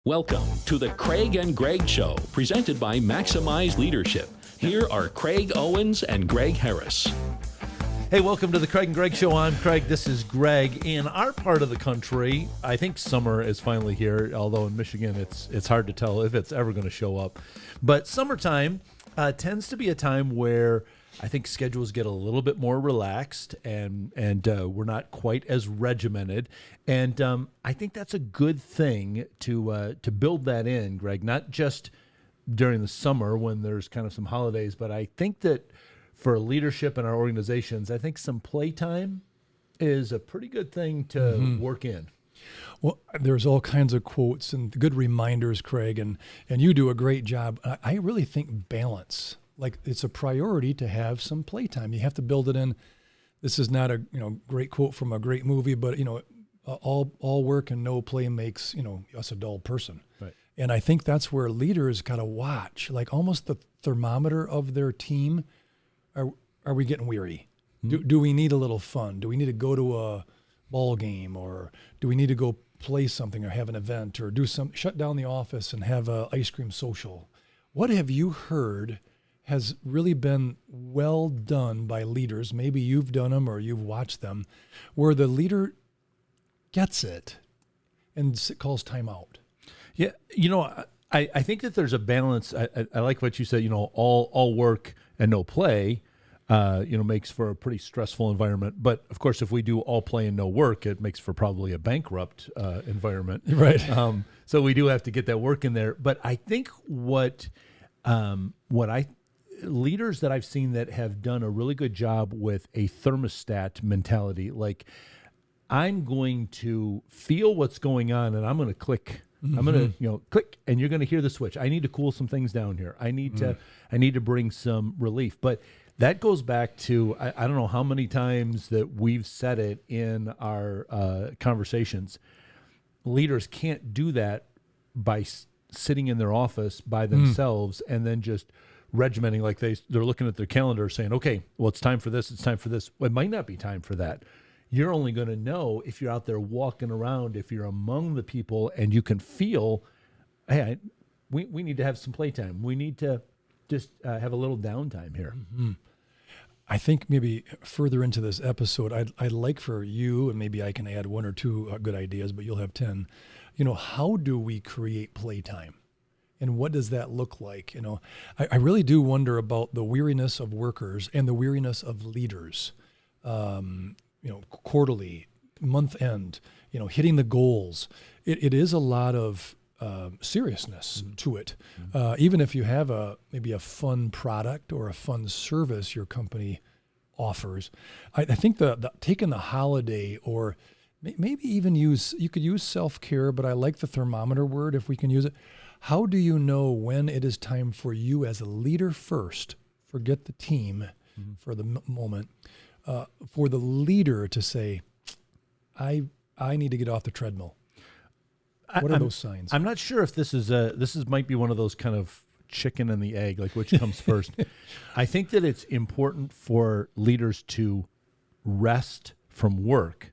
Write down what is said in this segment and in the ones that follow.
Welcome to the Craig and Greg Show, presented by Maximize Leadership. Here are Craig Owens and Greg Harris. Hey, welcome to the Craig and Greg Show. I'm Craig. This is Greg. In our part of the country, I think summer is finally here, although in Michigan it's hard to tell if it's ever going to show up. But summertime tends to be a time where I think schedules get a little bit more relaxed and we're not quite as regimented. And I think that's a good thing to build that in, Greg, not just during the summer when there's kind of some holidays, but I think that for leadership in our organizations, I think some playtime is a pretty good thing to work in. Well, there's all kinds of quotes and good reminders, Craig, and you do a great job. I really think balance. Like, it's a priority to have some playtime. You have to build it in. This is not a great quote from a great movie, but all work and no play makes us a dull person. Right. And I think that's where leaders got to watch, like almost the thermometer of their team. Are we getting weary? Do we need a little fun? Do we need to go to a ball game, or do we need to go play something or have an event or shut down the office and have a ice cream social? What have you heard has really been well done by leaders? Maybe you've done them or you've watched them, where the leader gets it and calls time out. Yeah, I think that there's a balance. I like what you said, all work and no play, makes for a pretty stressful environment. But of course, if we do all play and no work, it makes for probably a bankrupt environment. Right. So we do have to get that work in there. But I think what leaders that I've seen that have done a really good job with a thermostat mentality, like, I'm going to feel what's going on and I'm going to click. I'm going to, click, and you're going to hear the switch. I need to cool some things down here. I need to bring some relief. But that goes back to, I don't know how many times that we've said it in our conversations. Leaders can't do that by sitting in their office by themselves and then just regimenting, like they're looking at their calendar saying, okay, well, it's time for this. It's time for this. Well, it might not be time for that. You're only going to know if you're out there walking around, if you're among the people and you can feel, hey, we need to have some playtime. We need to just have a little downtime here. Mm-hmm. I think maybe further into this episode, I'd like for you, and maybe I can add one or two good ideas, but you'll have 10. How do we create playtime? And what does that look like? I really do wonder about the weariness of workers and the weariness of leaders. Quarterly, month end, hitting the goals. It is a lot of seriousness to it. Even if you have maybe a fun product or a fun service your company offers, I think the taking the holiday, or maybe even you could use self-care, but I like the thermometer word if we can use it. How do you know when it is time for you as a leader first, forget the team for the moment, for the leader to say, I need to get off the treadmill? What are those signs? I'm not sure if this might be one of those kind of chicken and the egg, like which comes first. I think that it's important for leaders to rest from work,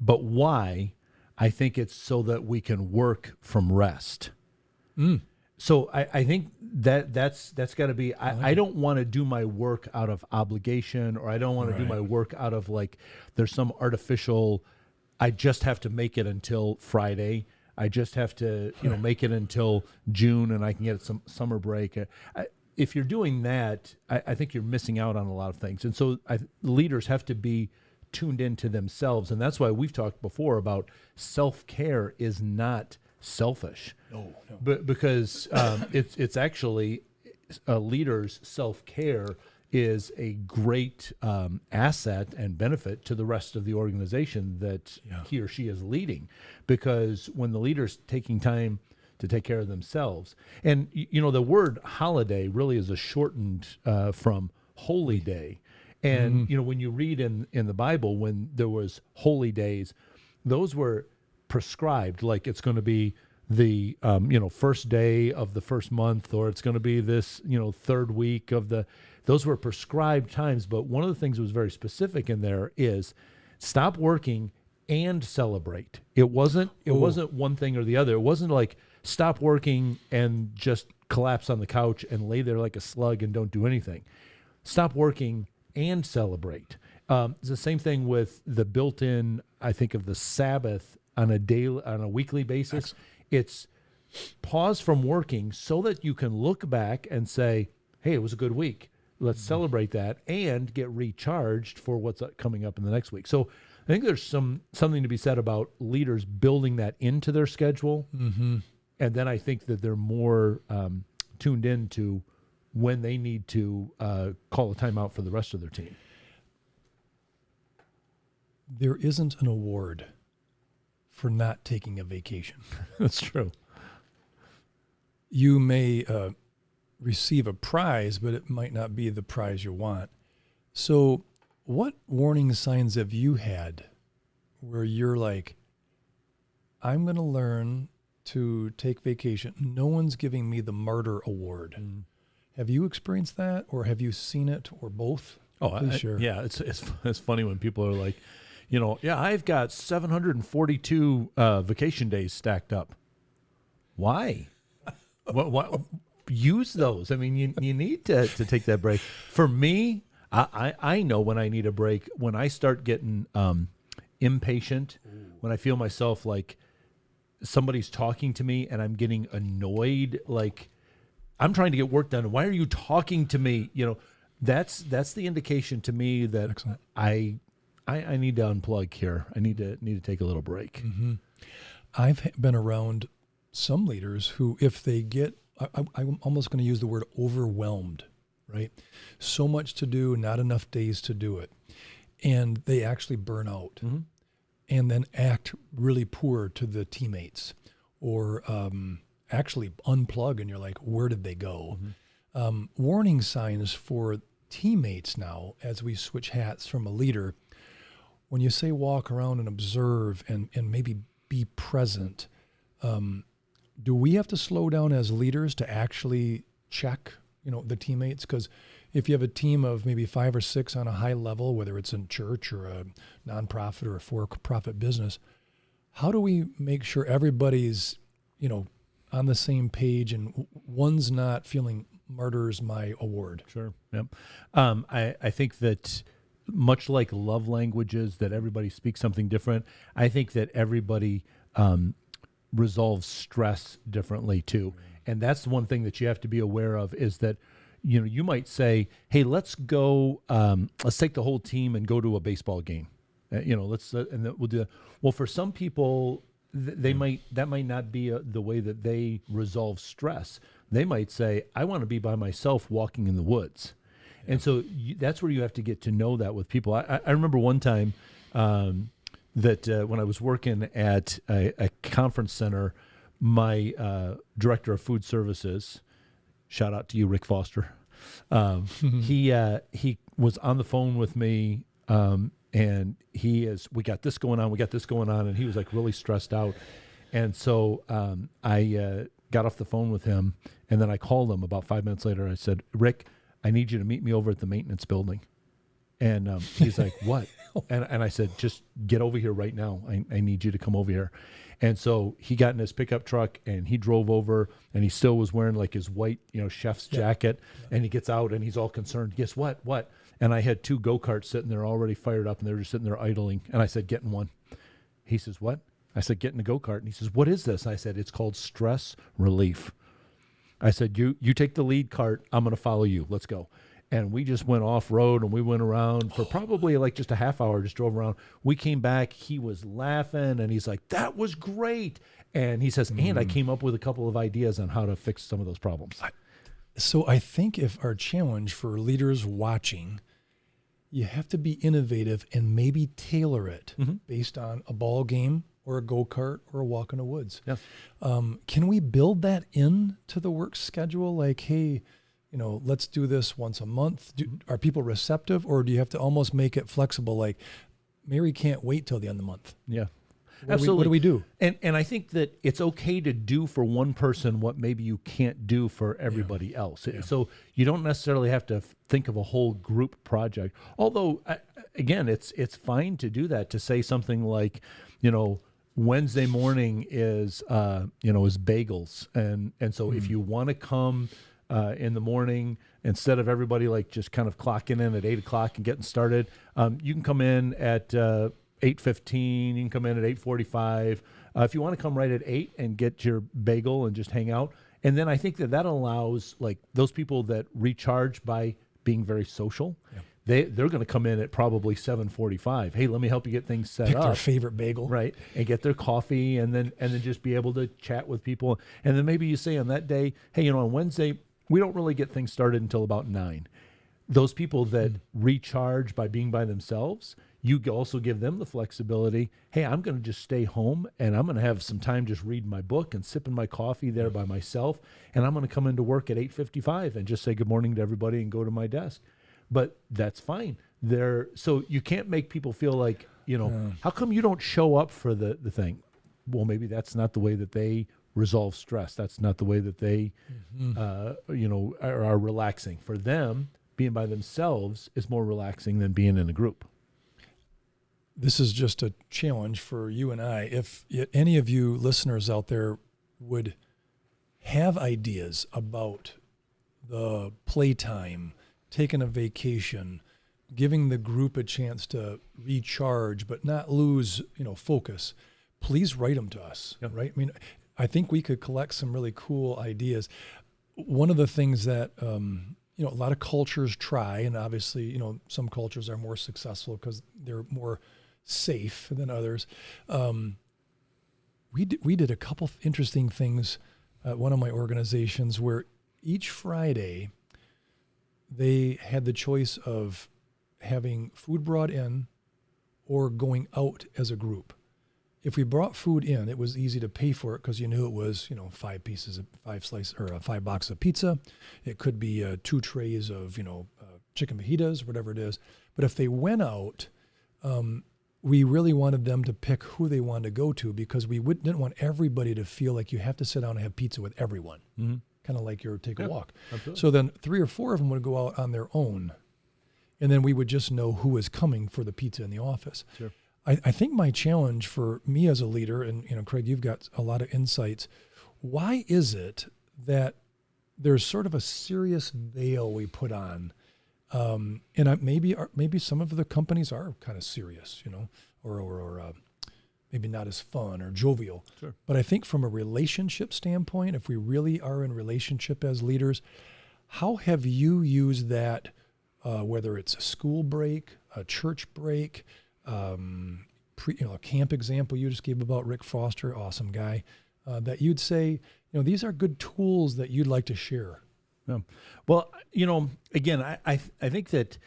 but why? I think it's so that we can work from rest. So I think that's got to be, I don't want to do my work out of obligation, or I don't want to do my work out of like, there's some artificial, I just have to make it until Friday. I just have to, make it until June and I can get some summer break. If you're doing that, I think you're missing out on a lot of things. And so leaders have to be tuned into themselves. And that's why we've talked before about self-care is not selfish. No. But because it's actually a leader's self-care is a great asset and benefit to the rest of the organization that he or she is leading. Because when the leader's taking time to take care of themselves, and the word holiday really is a shortened from holy day. And when you read in the Bible, when there was holy days, those were prescribed, like it's going to be the first day of the first month, or it's going to be this third week of those were prescribed times. But one of the things that was very specific in there is stop working and celebrate. It wasn't one thing or the other. It wasn't like stop working and just collapse on the couch and lay there like a slug and don't do anything. Stop working and celebrate. It's the same thing with the built-in, I think, of the Sabbath on a weekly basis. Excellent. It's pause from working so that you can look back and say, hey, it was a good week. Let's celebrate that and get recharged for what's coming up in the next week. So I think there's something to be said about leaders building that into their schedule. Mm-hmm. And then I think that they're more tuned in to when they need to call a timeout for the rest of their team. There isn't an award for not taking a vacation. That's true. You may receive a prize, but it might not be the prize you want. So what warning signs have you had where you're like, I'm going to learn to take vacation. No one's giving me the martyr award. Mm. Have you experienced that, or have you seen it, or both? Please share. Yeah, it's funny when people are like, I've got 742 vacation days stacked up. Why? What? Use those. I mean, you need to take that break. For me, I know when I need a break. When I start getting impatient, when I feel myself like somebody's talking to me and I'm getting annoyed, like I'm trying to get work done. Why are you talking to me? That's the indication to me that Excellent. I need to unplug here. I need to take a little break. Mm-hmm. I've been around some leaders who, if they get, I'm almost going to use the word overwhelmed, right? So much to do, not enough days to do it. And they actually burn out and then act really poor to the teammates, or actually unplug, and you're like, where did they go? Warning signs for teammates now, as we switch hats from a leader. When you say walk around and observe and maybe be present, do we have to slow down as leaders to actually check, the teammates? Because if you have a team of maybe 5 or 6 on a high level, whether it's in church or a nonprofit or a for-profit business, how do we make sure everybody's, on the same page and one's not feeling martyr's my award? Sure. Yep. I think that much like love languages, that everybody speaks something different. I think that everybody resolves stress differently too. And that's the one thing that you have to be aware of, is that, you might say, hey, let's go, let's take the whole team and go to a baseball game. Let's, and we'll do that. Well, for some people, that might not be the way that they resolve stress. They might say, I want to be by myself walking in the woods. Yeah. And so that's where you have to get to know that with people. I remember one time that when I was working at a conference center, my director of food services, shout out to you, Rick Foster, he was on the phone with me, and we got this going on, and he was like really stressed out. And so I got off the phone with him, and then I called him about 5 minutes later. I said, Rick, I need you to meet me over at the maintenance building. And he's like, what? And I said, just get over here right now. I need you to come over here. And so he got in his pickup truck and he drove over, and he still was wearing like his white, chef's jacket. And he gets out and he's all concerned. Guess what? What? And I had 2 go-karts sitting there already fired up, and they were just sitting there idling. And I said, get in one. He says, what? I said, get in the go-kart. And he says, what is this? I said, it's called stress relief. I said, you take the lead cart. I'm going to follow you. Let's go. And we just went off-road, and we went around for probably like just a half hour, just drove around. We came back. He was laughing, and he's like, that was great. And he says, and I came up with a couple of ideas on how to fix some of those problems. So I think if our challenge for leaders watching, you have to be innovative and maybe tailor it based on a ball game or a go-kart or a walk in the woods. Yeah. Can we build that into the work schedule? Like, hey, let's do this once a month. Are people receptive, or do you have to almost make it flexible? Like, Mary can't wait till the end of the month. Yeah. Absolutely. What do we do? And I think that it's okay to do for one person what maybe you can't do for everybody else. So you don't necessarily have to think of a whole group project. Although, again, it's fine to do that, to say something like, Wednesday morning is bagels. And so if you want to come in the morning, instead of everybody like just kind of clocking in at 8 o'clock and getting started, you can come in at 8:15. You can come in at 8:45. If you want to come right at 8 and get your bagel and just hang out. And then I think that allows like those people that recharge by being very social. Yeah. They're going to come in at probably 7:45. Hey, let me help you get things set Pick up. their favorite bagel. Right. And get their coffee and then just be able to chat with people. And then maybe you say on that day, hey, on Wednesday, we don't really get things started until about 9. Those people that recharge by being by themselves, you also give them the flexibility. Hey, I'm going to just stay home and I'm going to have some time just reading my book and sipping my coffee there by myself. And I'm going to come into work at 8:55 and just say good morning to everybody and go to my desk. But that's fine. So you can't make people feel like, how come you don't show up for the thing? Well, maybe that's not the way that they resolve stress. That's not the way that they, are relaxing. For them, being by themselves is more relaxing than being in a group. This is just a challenge for you and I. If any of you listeners out there would have ideas about the playtime, taking a vacation, giving the group a chance to recharge but not lose, focus, please write them to us, right? I mean, I think we could collect some really cool ideas. One of the things that, a lot of cultures try, and obviously, some cultures are more successful because they're more safe than others. We did a couple of interesting things at one of my organizations where each Friday they had the choice of having food brought in or going out as a group. If we brought food in, it was easy to pay for it because you knew it was, 5 boxes of pizza. It could be 2 trays of, chicken fajitas, whatever it is. But if they went out, we really wanted them to pick who they wanted to go to because we didn't want everybody to feel like you have to sit down and have pizza with everyone. Mm-hmm. Kind of like your take a walk. Absolutely. So then 3 or 4 of them would go out on their own, and then we would just know who was coming for the pizza in the office. Sure. I think my challenge for me as a leader, and Craig, you've got a lot of insights. Why is it that there's sort of a serious veil we put on, and maybe some of the companies are kind of serious, or maybe not as fun or jovial. Sure. But I think from a relationship standpoint, if we really are in relationship as leaders, how have you used that, whether it's a school break, a church break, a camp example you just gave about Rick Foster, awesome guy, that you'd say, these are good tools that you'd like to share? Yeah. Well, again, I think that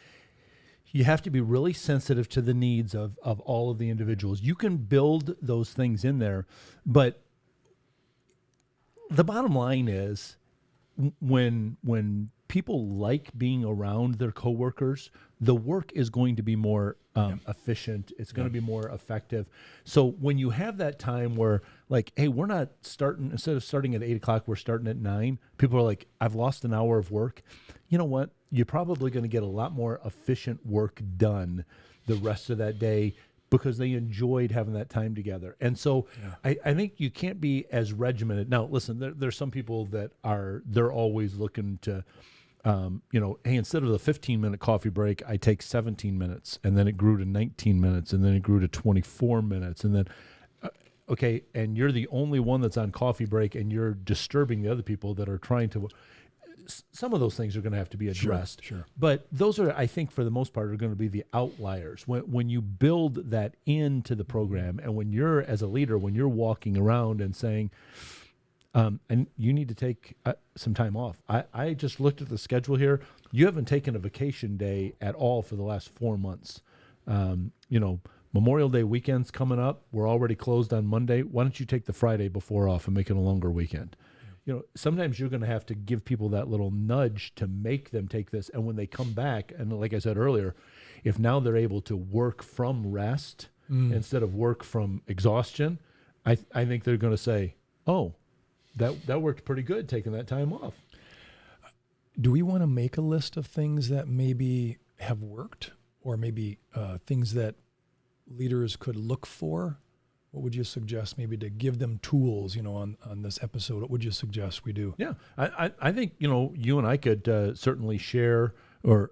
you have to be really sensitive to the needs of all of the individuals. You can build those things in there, but the bottom line is when people like being around their coworkers, the work is going to be more efficient. It's going to be more effective. So when you have that time where like, hey, we're not starting, instead of starting at 8 o'clock, we're starting at 9. People are like, I've lost an hour of work. You know what? You're probably going to get a lot more efficient work done the rest of that day because they enjoyed having that time together. And so I think you can't be as regimented. Now, listen, there's some people that they're always looking to, hey, instead of the 15-minute coffee break, I take 17 minutes, and then it grew to 19 minutes, and then it grew to 24 minutes, and then, okay, and you're the only one that's on coffee break, and you're disturbing the other people that are trying to. Some of those things are going to have to be addressed. Sure. But those are, I think, for the most part, are going to be the outliers. When you build that into the program, and when you're, as a leader, when you're walking around and saying, and you need to take some time off. I just looked at the schedule here. You haven't taken a vacation day at all for the last 4 months. Memorial Day weekend's coming up. We're already closed on Monday. Why don't you take the Friday before off and make it a longer weekend? Sometimes you're going to have to give people that little nudge to make them take this. And when they come back, and like I said earlier, if now they're able to work from rest, instead of work from exhaustion, I think they're going to say, oh, that worked pretty good taking that time off. Do we want to make a list of things that maybe have worked, or maybe things that leaders could look for? What would you suggest maybe to give them tools, on this episode? What would you suggest we do? Yeah, I think, you and I could certainly share, or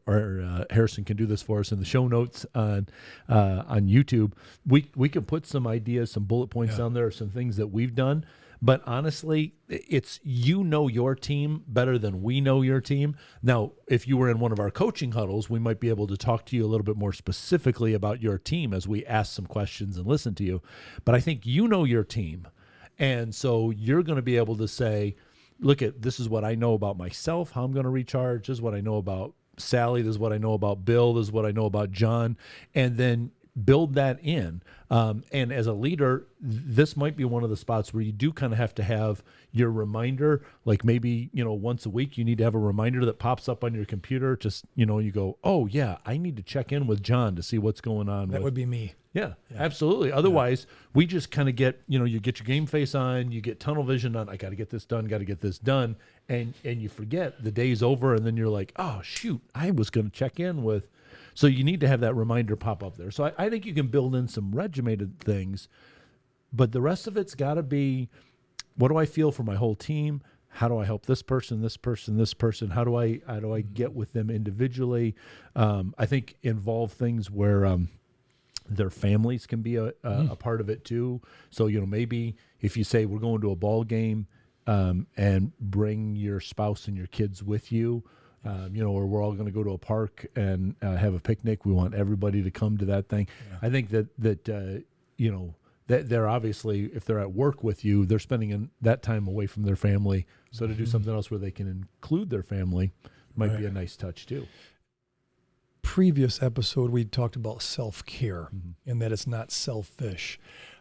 Harrison can do this for us in the show notes on YouTube. We could put some ideas, some bullet points down there, some things that we've done. But honestly, it's your team better than we know your team. Now, if you were in one of our coaching huddles, we might be able to talk to you a little bit more specifically about your team as we ask some questions and listen to you. But I think you know your team. And so you're going to be able to say, look, this is what I know about myself, how I'm going to recharge. This is what I know about Sally. This is what I know about Bill. This is what I know about John. And then build that in. And as a leader, this might be one of the spots where you do kind of have to have your reminder, like maybe, once a week, you need to have a reminder that pops up on your computer. Just, you go, oh yeah, I need to check in with John to see what's going on. That would be me. Yeah, absolutely. Otherwise, we just kind of get, you get your game face on, you get tunnel vision on, I got to get this done. And you forget the day's over. And then you're like, oh shoot, I was going to check in with. So you need to have that reminder pop up there. So I think you can build in some regimented things, but the rest of it's got to be, what do I feel for my whole team? How do I help this person, this person, this person? How do I get with them individually? I think involve things where their families can be a part of it too. So, maybe if you say we're going to a ball game and bring your spouse and your kids with you, or we're all going to go to a park and have a picnic. We want everybody to come to that thing. Yeah. I think that that they're obviously, if they're at work with you, they're spending that time away from their family. So to do something else where they can include their family might be a nice touch too. Previous episode, we talked about self-care and that it's not selfish.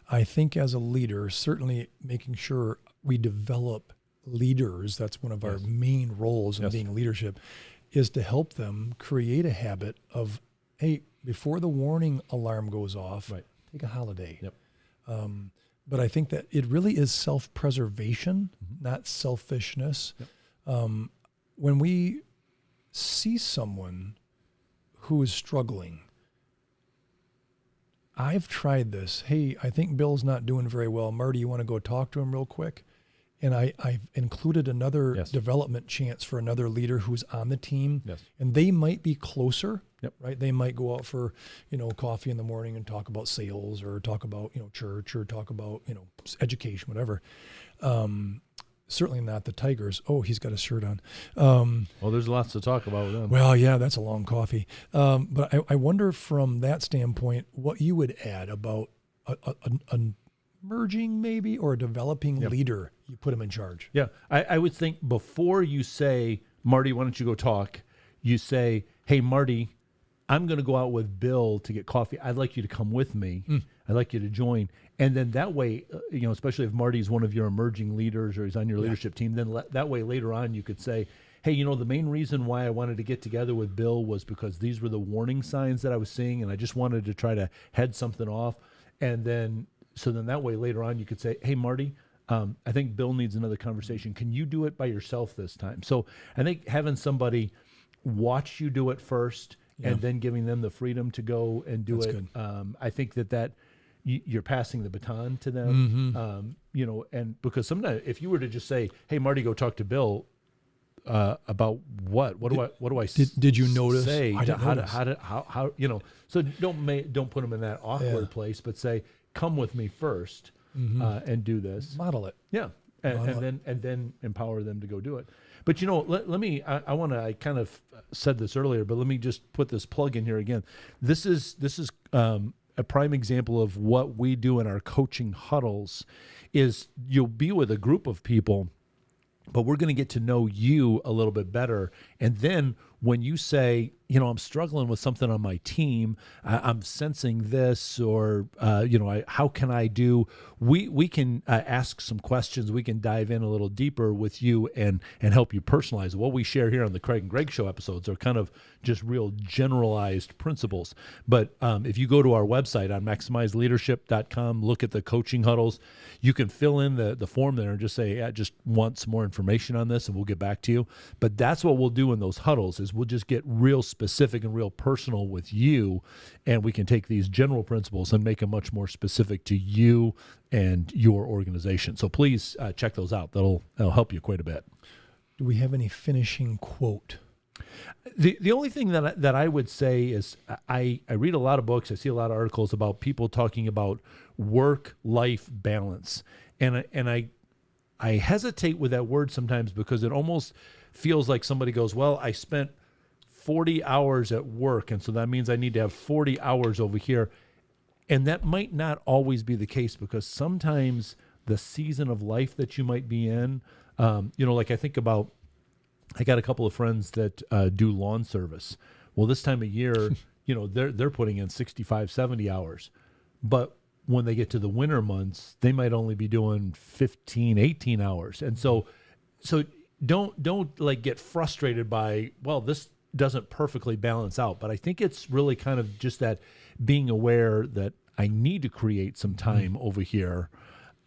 I think as a leader, certainly making sure we develop leaders, that's one of our main roles in being leadership, is to help them create a habit of, hey, before the warning alarm goes off, take a holiday. Yep. But I think that it really is self-preservation, not selfishness. Yep. When we see someone who is struggling, I've tried this. Hey, I think Bill's not doing very well. Marty, you want to go talk to him real quick? And I've included another development chance for another leader who's on the team. Yes. And they might be closer, right? They might go out for, coffee in the morning and talk about sales or talk about, church or talk about, education, whatever. Certainly not the Tigers. Oh, he's got a shirt on. Well, there's lots to talk about with them. Well, yeah, that's a long coffee. But I wonder from that standpoint what you would add about a merging maybe or a developing leader. You put him in charge. Yeah, I would think before you say, Marty, why don't you go talk? You say, hey, Marty, I'm going to go out with Bill to get coffee. I'd like you to come with me. I'd like you to join. And then that way, especially if Marty's one of your emerging leaders or he's on your leadership team, then that way later on you could say, hey, the main reason why I wanted to get together with Bill was because these were the warning signs that I was seeing, and I just wanted to try to head something off. And then, so then that way later on you could say, hey, Marty, I think Bill needs another conversation. Can you do it by yourself this time? So I think having somebody watch you do it first and then giving them the freedom to go and do it. I think that you're passing the baton to them, and because sometimes if you were to just say, hey, Marty, go talk to Bill about what do I did you notice? Say I didn't notice. How so don't put them in that awkward place, but say, come with me first. And do this. Model it. Yeah. And then empower them to go do it. But let me, I kind of said this earlier, but let me just put this plug in here again. This is a prime example of what we do in our coaching huddles is you'll be with a group of people, but we're going to get to know you a little bit better. And then when you say, I'm struggling with something on my team. I'm sensing this, or how can I do? We can ask some questions. We can dive in a little deeper with you and help you personalize. What we share here on the Craig and Greg Show episodes are kind of just real generalized principles. But if you go to our website on maximizeleadership.com, look at the coaching huddles, you can fill in the form there and just say, I just want some more information on this, and we'll get back to you. But that's what we'll do in those huddles, is we'll just get real specific and real personal with you, and we can take these general principles and make them much more specific to you and your organization. So please check those out. That'll help you quite a bit. Do we have any finishing quote? The only thing that I would say is I read a lot of books. I see a lot of articles about people talking about work-life balance, and I hesitate with that word sometimes because it almost feels like somebody goes, well, I spent 40 hours at work, and so that means I need to have 40 hours over here. And that might not always be the case, because sometimes the season of life that you might be in, like I got a couple of friends that do lawn service. Well, this time of year, they're putting in 65, 70 hours. But when they get to the winter months, they might only be doing 15, 18 hours. And so don't like get frustrated by, well, this doesn't perfectly balance out. But I think it's really kind of just that being aware that I need to create some time over here.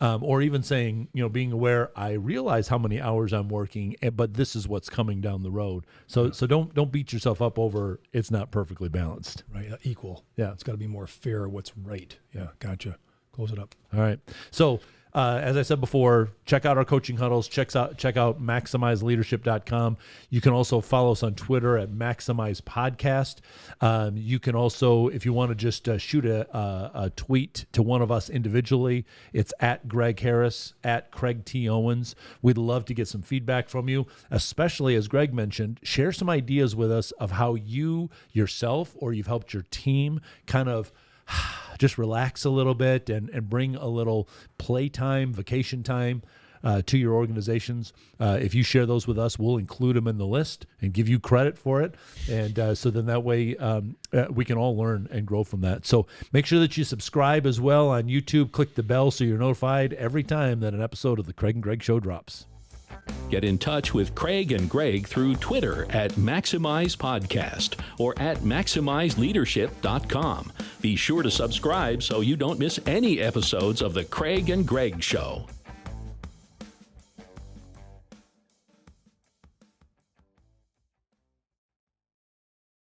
Or even saying, being aware, I realize how many hours I'm working, but this is what's coming down the road. So don't beat yourself up over it's not perfectly balanced. Right, equal. Yeah. It's got to be more fair what's right. Yeah, gotcha. Close it up. All right. So as I said before, check out our coaching huddles. Check out maximizeleadership.com. You can also follow us on Twitter at Maximize Podcast. You can also, if you want to just shoot a tweet to one of us individually, it's at Greg Harris, at Craig T. Owens. We'd love to get some feedback from you, especially, as Greg mentioned, share some ideas with us of how you yourself or you've helped your team kind of just relax a little bit and bring a little playtime, vacation time to your organizations. If you share those with us, we'll include them in the list and give you credit for it. And so then that way we can all learn and grow from that. So make sure that you subscribe as well on YouTube. Click the bell so you're notified every time that an episode of the Craig and Greg Show drops. Get in touch with Craig and Greg through Twitter at Maximize Podcast or at MaximizeLeadership.com. Be sure to subscribe so you don't miss any episodes of the Craig and Greg Show.